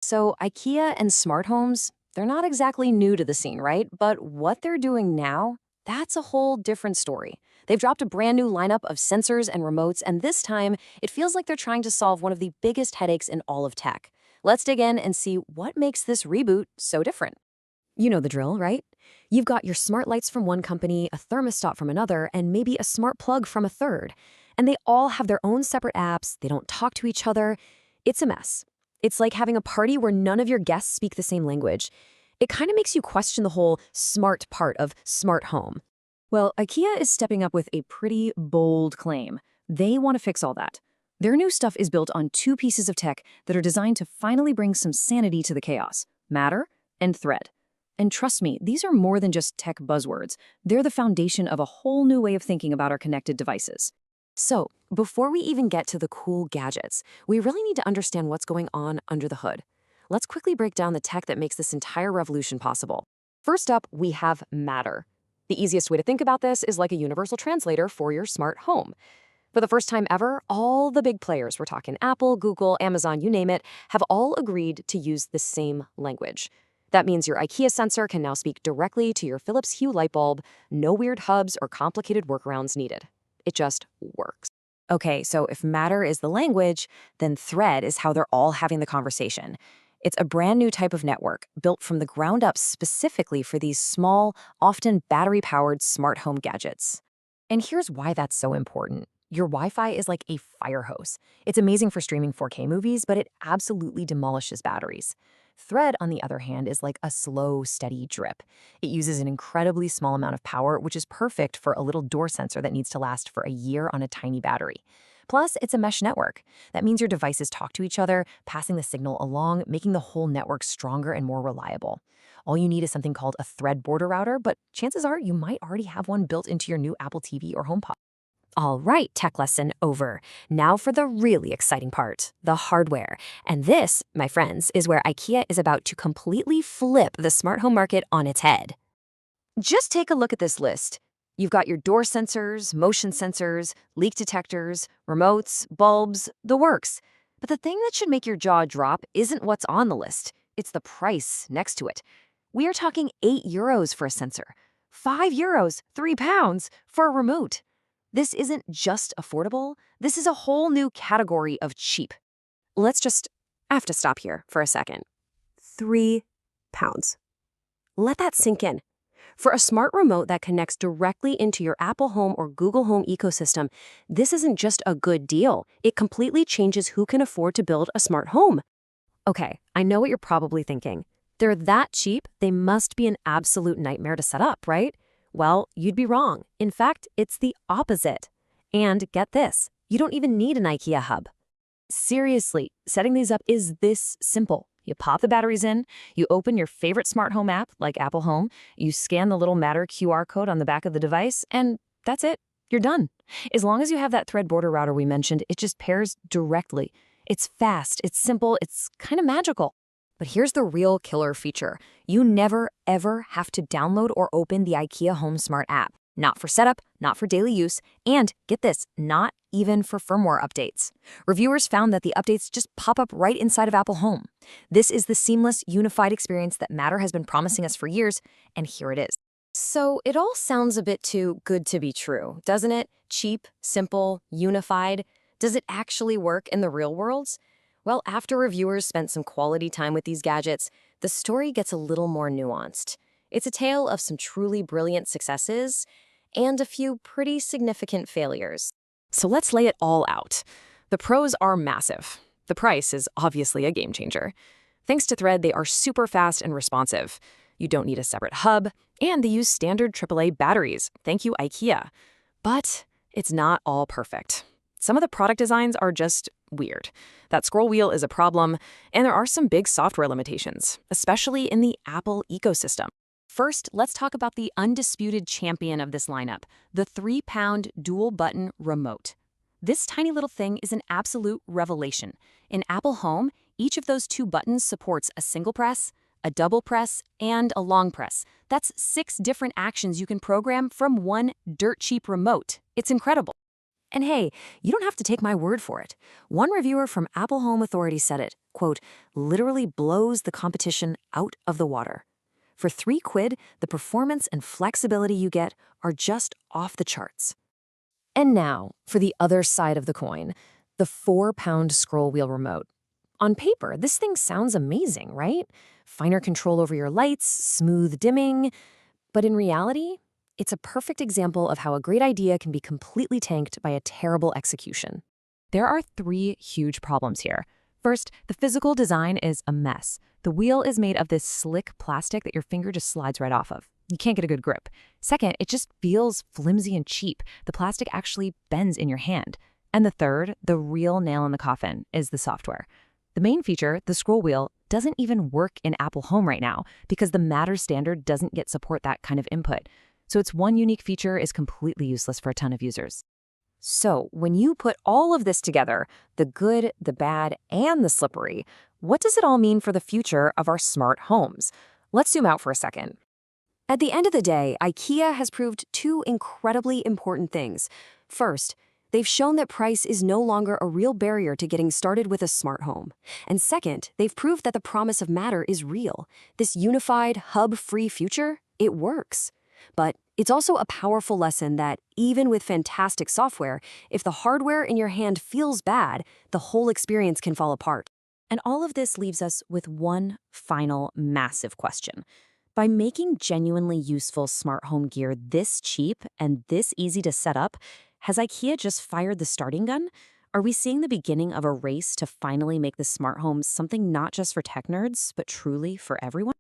So, IKEA and smart homes, they're not exactly new to the scene, right? But what they're doing now, that's a whole different story. They've dropped a brand new lineup of sensors and remotes, and this time, it feels like they're trying to solve one of the biggest headaches in all of tech. Let's dig in and see what makes this reboot so different. You know the drill, right? You've got your smart lights from one company, a thermostat from another, and maybe a smart plug from a third. And they all have their own separate apps, they don't talk to each other. It's a mess. It's like having a party where none of your guests speak the same language. It kind of makes you question the whole smart part of smart home. Well, IKEA is stepping up with a pretty bold claim. They want to fix all that. Their new stuff is built on two pieces of tech that are designed to finally bring some sanity to the chaos: Matter and Thread. And trust me, these are more than just tech buzzwords. They're the foundation of a whole new way of thinking about our connected devices. So, before we even get to the cool gadgets, we really need to understand what's going on under the hood. Let's quickly break down the tech that makes this entire revolution possible. First up, we have Matter. The easiest way to think about this is like a universal translator for your smart home. For the first time ever, all the big players, we're talking Apple, Google, Amazon, you name it, have all agreed to use the same language. That means your IKEA sensor can now speak directly to your Philips Hue light bulb, no weird hubs or complicated workarounds needed. It just works. Okay, so if Matter is the language, then Thread is how they're all having the conversation. It's a brand new type of network built from the ground up specifically for these small, often battery-powered smart home gadgets. And here's why that's so important. Your Wi-Fi is like a fire hose. It's amazing for streaming 4K movies, but it absolutely demolishes batteries. Thread, on the other hand, is like a slow, steady drip. It uses an incredibly small amount of power, which is perfect for a little door sensor that needs to last for a year on a tiny battery. Plus, it's a mesh network. That means your devices talk to each other, passing the signal along, making the whole network stronger and more reliable. All you need is something called a Thread border router, but chances are you might already have one built into your new Apple TV or HomePod. All right, tech lesson over. Now for the really exciting part, the hardware. And this, my friends, is where IKEA is about to completely flip the smart home market on its head. Just take a look at this list. You've got your door sensors, motion sensors, leak detectors, remotes, bulbs, the works. But the thing that should make your jaw drop isn't what's on the list. It's the price next to it. We are talking €8 for a sensor, €5, £3 for a remote. This isn't just affordable, this is a whole new category of cheap. I have to stop here for a second. £3. Let that sink in. For a smart remote that connects directly into your Apple Home or Google Home ecosystem, this isn't just a good deal. It completely changes who can afford to build a smart home. Okay, I know what you're probably thinking. They're that cheap, they must be an absolute nightmare to set up, right? Well, you'd be wrong. In fact, it's the opposite. And get this, you don't even need an IKEA hub. Seriously, setting these up is this simple. You pop the batteries in, you open your favorite smart home app, like Apple Home, you scan the little Matter QR code on the back of the device, and that's it. You're done. As long as you have that Thread border router we mentioned, it just pairs directly. It's fast, it's simple, it's kind of magical. But here's the real killer feature. You never, ever have to download or open the IKEA Home Smart app. Not for setup, not for daily use, and get this, not even for firmware updates. Reviewers found that the updates just pop up right inside of Apple Home. This is the seamless, unified experience that Matter has been promising us for years, and here it is. So it all sounds a bit too good to be true, doesn't it? Cheap, simple, unified. Does it actually work in the real world? Well, after reviewers spent some quality time with these gadgets, the story gets a little more nuanced. It's a tale of some truly brilliant successes and a few pretty significant failures. So let's lay it all out. The pros are massive. The price is obviously a game changer. Thanks to Thread, they are super fast and responsive. You don't need a separate hub, and they use standard AAA batteries. Thank you, IKEA. But it's not all perfect. Some of the product designs are just weird. That scroll wheel is a problem, and there are some big software limitations, especially in the Apple ecosystem. First, let's talk about the undisputed champion of this lineup, the 3-pound dual-button remote. This tiny little thing is an absolute revelation. In Apple Home, each of those two buttons supports a single press, a double press, and a long press. That's 6 different actions you can program from one dirt-cheap remote. It's incredible. And hey, you don't have to take my word for it. One reviewer from Apple Home Authority said it, quote, literally blows the competition out of the water. For £3, the performance and flexibility you get are just off the charts. And now, for the other side of the coin, the 4-pound scroll wheel remote. On paper, this thing sounds amazing, right? Finer control over your lights, smooth dimming. But in reality, it's a perfect example of how a great idea can be completely tanked by a terrible execution. There are 3 huge problems here. First, the physical design is a mess. The wheel is made of this slick plastic that your finger just slides right off of. You can't get a good grip. Second, it just feels flimsy and cheap. The plastic actually bends in your hand. And the third, the real nail in the coffin, is the software. The main feature, the scroll wheel, doesn't even work in Apple Home right now because the Matter standard doesn't yet support that kind of input. So its one unique feature is completely useless for a ton of users. So, when you put all of this together, the good, the bad, and the slippery, what does it all mean for the future of our smart homes? Let's zoom out for a second. At the end of the day, IKEA has proved 2 incredibly important things. First, they've shown that price is no longer a real barrier to getting started with a smart home. And second, they've proved that the promise of Matter is real. This unified, hub-free future, it works. But it's also a powerful lesson that, even with fantastic software, if the hardware in your hand feels bad, the whole experience can fall apart. And all of this leaves us with one final massive question. By making genuinely useful smart home gear this cheap and this easy to set up, has IKEA just fired the starting gun? Are we seeing the beginning of a race to finally make the smart home something not just for tech nerds, but truly for everyone?